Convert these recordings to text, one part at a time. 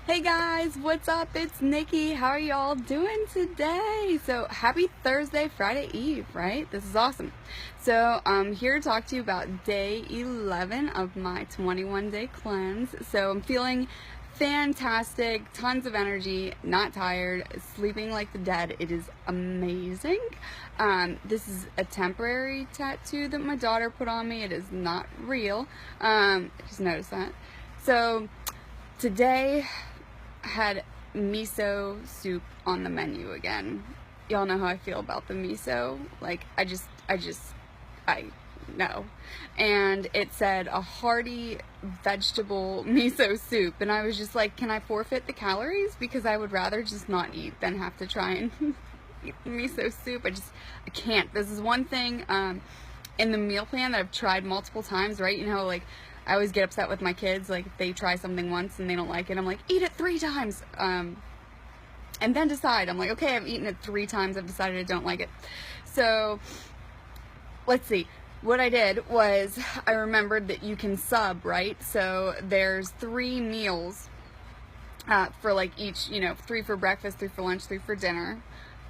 Hey guys, what's up? It's Nikki. How are y'all doing today? So happy Thursday, Friday Eve, right? This is awesome. So I'm here to talk to you about day 11 of my 21-day cleanse. So I'm feeling fantastic, tons of energy, not tired, sleeping like the dead. It is amazing. This is a temporary tattoo that my daughter put on me. It is not real. Just noticed that. So today had miso soup on the menu again. Y'all know how I feel about the miso. Like, I know. And it said a hearty vegetable miso soup. And I was just like, can I forfeit the calories? Because I would rather just not eat than have to try and eat miso soup. I can't. This is one thing in the meal plan that I've tried multiple times, right? You know, like, I always get upset with my kids, like, if they try something once and they don't like it, I'm like, eat it 3 times, and then decide. I'm like, okay, I've eaten it 3 times, I've decided I don't like it. So, let's see. What I did was, I remembered that you can sub, right? So, there's 3 meals, for like each, 3 for breakfast, 3 for lunch, 3 for dinner,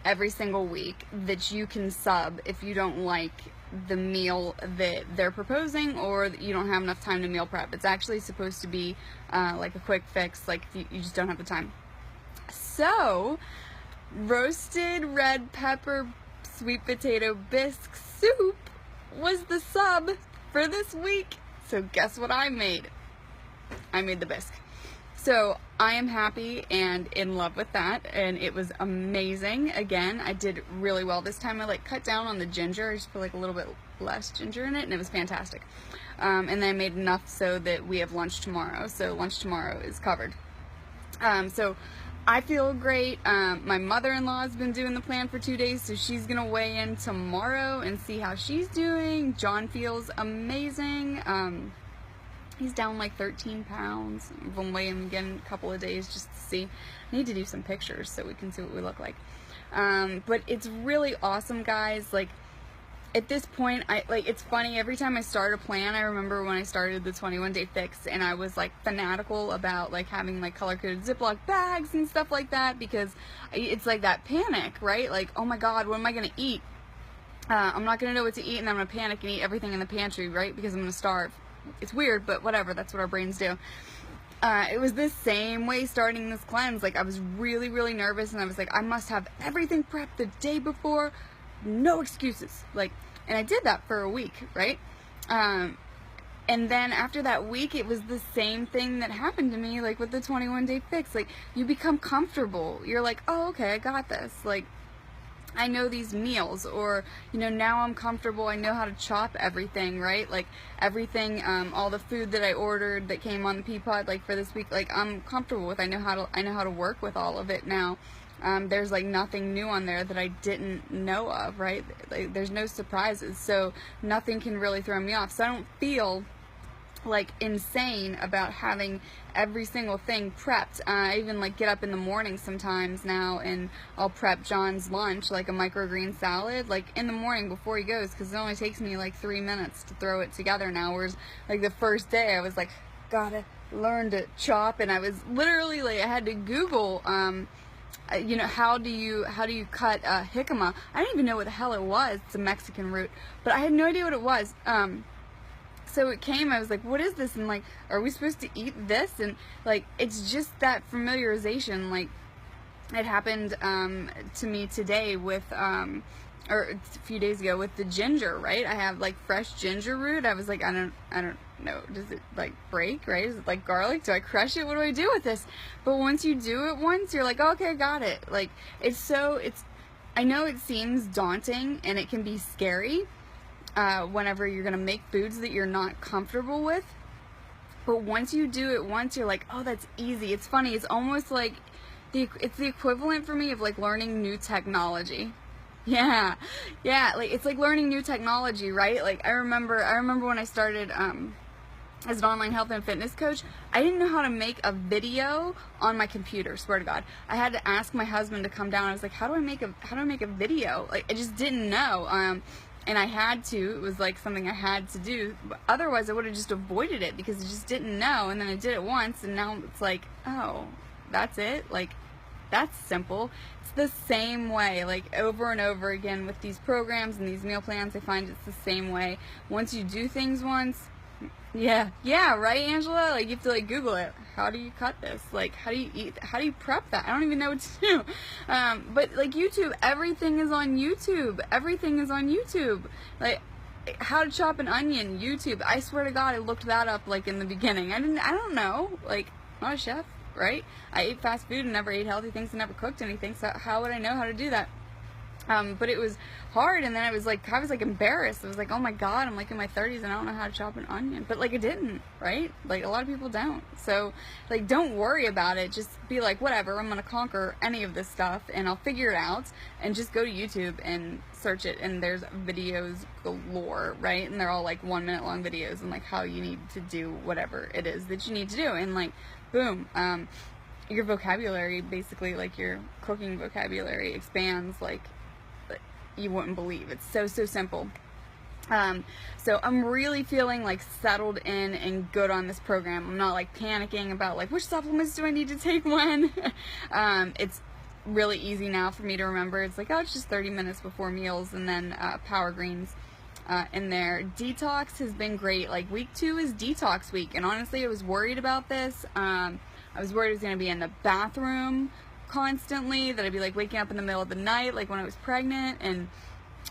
every single week, that you can sub if you don't like the meal that they're proposing, or you don't have enough time to meal prep. It's actually supposed to be like a quick fix, like you just don't have the time. So, roasted red pepper sweet potato bisque soup was the sub for this week. So guess what I made? I made the bisque. So I am happy and in love with that, and it was amazing. Again, I did really well this time. I like cut down on the ginger. I just put like a little bit less ginger in it, and it was fantastic. And then I made enough so that we have lunch tomorrow. So lunch tomorrow is covered. So I feel great. My mother-in-law has been doing the plan for 2 days, so she's gonna weigh in tomorrow and see how she's doing. John feels amazing. He's down like 13 pounds. We'll weigh him again in a couple of days just to see. I need to do some pictures so we can see what we look like. But it's really awesome, guys. Like, at this point, it's funny, every time I start a plan, I remember when I started the 21-day fix, and I was like fanatical about like having like color-coded Ziploc bags and stuff like that, because it's like that panic, right? Like, oh my God, what am I gonna eat? I'm not gonna know what to eat, and I'm gonna panic and eat everything in the pantry, right? Because I'm gonna starve. It's weird, but whatever, that's what our brains do. It was the same way starting this cleanse. Like, I was really, really nervous, and I was like, I must have everything prepped the day before, no excuses. Like, and I did that for a week, right? And then after that week, it was the same thing that happened to me, like with the 21-day fix. Like, you become comfortable. You're like, oh, okay, I got this. Like, I know these meals, or, now I'm comfortable, I know how to chop everything, right? Like, everything, all the food that I ordered that came on the Peapod, like, for this week, like, I'm comfortable with. I know how to work with all of it now. There's, like, nothing new on there that I didn't know of, right? Like, there's no surprises, so nothing can really throw me off. So I don't feel like insane about having every single thing prepped. I even like get up in the morning sometimes now, and I'll prep John's lunch, like a microgreen salad, like in the morning before he goes, because it only takes me like 3 minutes to throw it together now. Whereas like the first day I was like, gotta learn to chop, and I was literally like, I had to Google how do you cut jicama. I didn't even know what the hell it was. It's a Mexican root, but I had no idea what it was. So it came, I was like, what is this? And like, are we supposed to eat this? And like, it's just that familiarization. Like, it happened to me today with, or a few days ago with the ginger, right? I have like fresh ginger root. I was like, I don't know. Does it like break, right? Is it like garlic? Do I crush it? What do I do with this? But once you do it once, you're like, oh, okay, I got it. Like, I know it seems daunting and it can be scary, whenever you're gonna make foods that you're not comfortable with, but once you do it once, you're like, oh, that's easy. It's funny, it's almost like it's the equivalent for me of like learning new technology. Yeah, like it's like learning new technology, right? Like I remember when I started as an online health and fitness coach, I didn't know how to make a video on my computer, swear to God. I had to ask my husband to come down. I was like, how do I make a video? Like, I just didn't know. And I had to. It was like something I had to do. But otherwise, I would have just avoided it because I just didn't know. And then I did it once, and now it's like, oh, that's it. Like, that's simple. It's the same way, like over and over again with these programs and these meal plans. I find it's the same way. Once you do things once, yeah, right, Angela? Like, you have to, like, Google it. How do you cut this? Like, how do you eat? How do you prep that? I don't even know what to do. But, like, YouTube, everything is on YouTube. Everything is on YouTube. Like, how to chop an onion, YouTube. I swear to God, I looked that up, like, in the beginning. I don't know. Like, I'm not a chef, right? I ate fast food and never ate healthy things and never cooked anything, so how would I know how to do that? But it was hard, and then I was like embarrassed. I was like, oh my God, I'm like in my 30s and I don't know how to chop an onion. But like, I didn't, right? Like, a lot of people don't. So, like, don't worry about it. Just be like, whatever, I'm gonna conquer any of this stuff and I'll figure it out. And just go to YouTube and search it, and there's videos galore, right? And they're all like 1 minute long videos and like how you need to do whatever it is that you need to do. And like, boom, your vocabulary, basically, like your cooking vocabulary expands like you wouldn't believe. It's so simple. So I'm really feeling like settled in and good on this program. I'm not like panicking about like which supplements do I need to take when. It's really easy now for me to remember. It's like, oh, it's just 30 minutes before meals, and then Power Greens in there. Detox has been great. Like, week 2 is detox week, and honestly, I was worried about this. I was worried I was going to be in the bathroom constantly, that I'd be like waking up in the middle of the night like when I was pregnant, and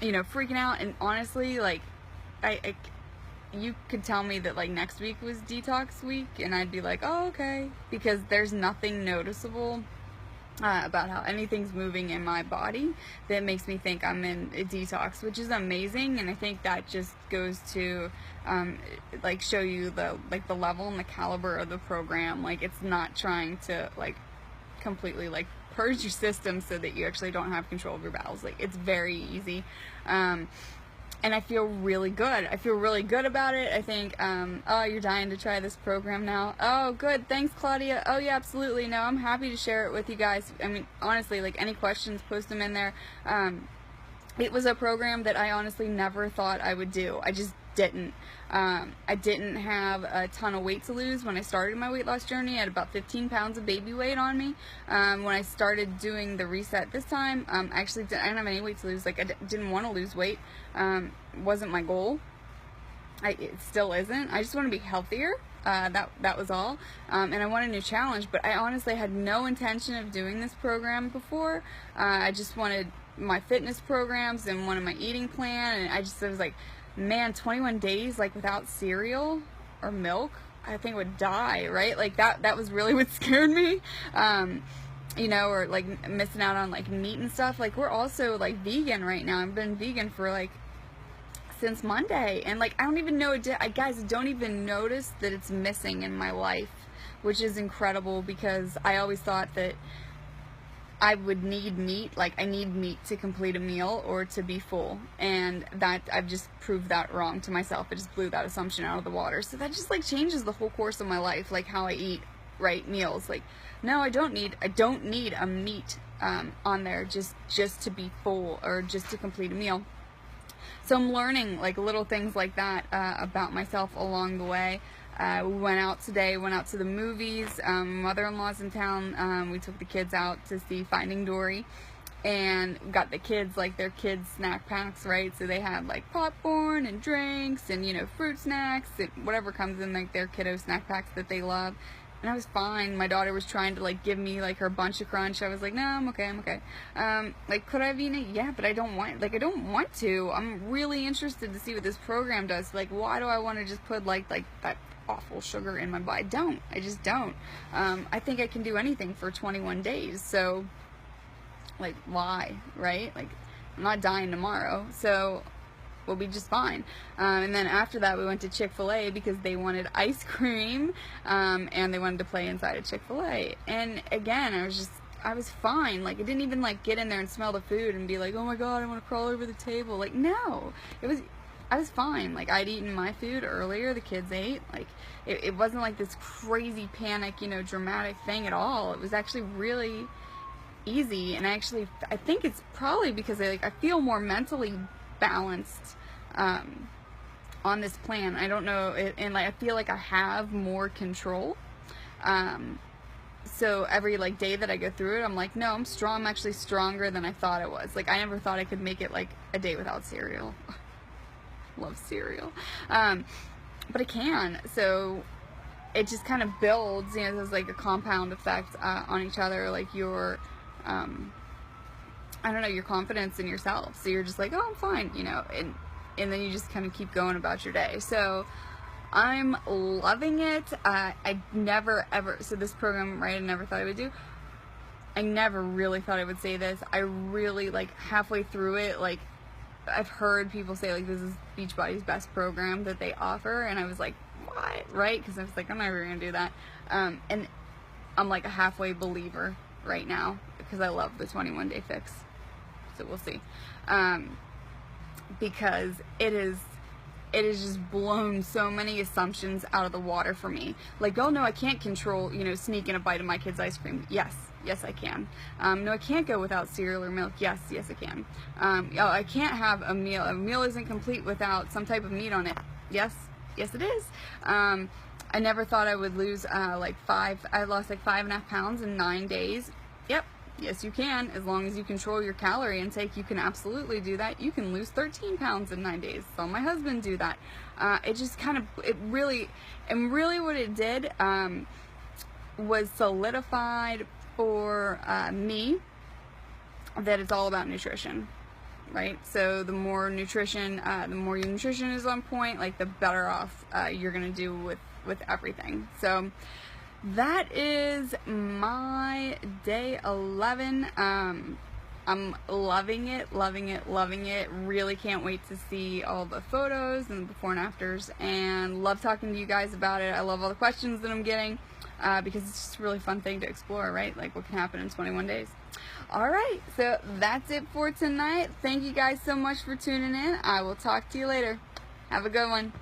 you know, freaking out. And honestly, like, I you could tell me that like next week was detox week and I'd be like, oh, okay, because there's nothing noticeable about how anything's moving in my body that makes me think I'm in a detox, which is amazing. And I think that just goes to like show you the level and the caliber of the program. Like, it's not trying to like completely like purge your system so that you actually don't have control of your bowels. Like, it's very easy. And I feel really good. I feel really good about it. I think, oh, you're dying to try this program now. Oh, good. Thanks, Claudia. Oh, yeah, absolutely. No, I'm happy to share it with you guys. I mean, honestly, like, any questions, post them in there. It was a program that I honestly never thought I would do. I just didn't. I didn't have a ton of weight to lose when I started my weight loss journey. I had about 15 pounds of baby weight on me. When I started doing the reset this time, I didn't have any weight to lose. Like, I didn't want to lose weight. Wasn't my goal. It still isn't. I just want to be healthier. That was all. And I want a new challenge, but I honestly had no intention of doing this program before. I just wanted my fitness programs and wanted my eating plan, and I was like, man, 21 days like without cereal or milk, I think I would die, right? Like, that was really what scared me. You know, or like missing out on like meat and stuff. Like, we're also like vegan right now. I've been vegan for like since Monday, and like, I don't even know, guys, don't even notice that it's missing in my life, which is incredible, because I always thought that I would need meat, like I need meat to complete a meal or to be full, and that I've just proved that wrong to myself. I just blew that assumption out of the water. So that just like changes the whole course of my life, like how I eat, right, meals. Like, no, I don't need a meat on there just to be full or just to complete a meal. So I'm learning like little things like that about myself along the way. We went out today, went out to the movies. Mother-in-law's in town. We took the kids out to see Finding Dory, and got the kids like their kids snack packs, right? So they had like popcorn and drinks and, you know, fruit snacks and whatever comes in like their kiddo snack packs that they love. And I was fine. My daughter was trying to like give me like her bunch of crunch. I was like, no, I'm okay. Like, could I have eaten it? Yeah, but I don't want to. I'm really interested to see what this program does. Like, why do I want to just put like that awful sugar in my body? I just don't. I think I can do anything for 21 days. So like, why, right? Like, I'm not dying tomorrow, so we'll be just fine. And then after that, we went to Chick-fil-A because they wanted ice cream, and they wanted to play inside of Chick-fil-A. And again, I was fine. Like, I didn't even like get in there and smell the food and be like, oh my God, I want to crawl over the table. Like, no, I was fine. Like, I'd eaten my food earlier, the kids ate. Like, it wasn't like this crazy panic, you know, dramatic thing at all. It was actually really easy, and I think it's probably because I feel more mentally balanced on this plan. I don't know, and like, I feel like I have more control. so every like day that I go through it, I'm like, no, I'm strong. I'm actually stronger than I thought I was. Like, I never thought I could make it like a day without cereal. Love cereal. But I can. So it just kind of builds, you know, there's like a compound effect on each other, like your I don't know, your confidence in yourself. So you're just like, oh, I'm fine, you know, and then you just kind of keep going about your day. So I'm loving it. I never ever, so this program, right, I never thought I would do. I never really thought I would say this. I really, like, halfway through it, like, I've heard people say, like, this is Beachbody's best program that they offer, and I was like, what, right? Because I was like, I'm never gonna do that. And I'm like a halfway believer right now because I love the 21-day fix. So we'll see. Because it has just blown so many assumptions out of the water for me. Like, oh no, I can't control, you know, sneaking a bite of my kid's ice cream. Yes, I can. No, I can't go without cereal or milk. Yes, I can. Oh, I can't have a meal. A meal isn't complete without some type of meat on it. Yes, it is. I never thought I would lose I lost like 5.5 pounds in 9 days. Yep. Yes, you can. As long as you control your calorie intake, you can absolutely do that. You can lose 13 pounds in 9 days. Saw my husband do that. It just kind of, really what it did was solidified for me that it's all about nutrition, right? So the more nutrition, the more your nutrition is on point, like the better off you're going to do with everything. So that is my day 11. I'm loving it. Really can't wait to see all the photos and the before and afters, and love talking to you guys about it. I love all the questions that I'm getting because it's just a really fun thing to explore, right? Like what can happen in 21 days. Alright, so that's it for tonight. Thank you guys so much for tuning in. I will talk to you later. Have a good one.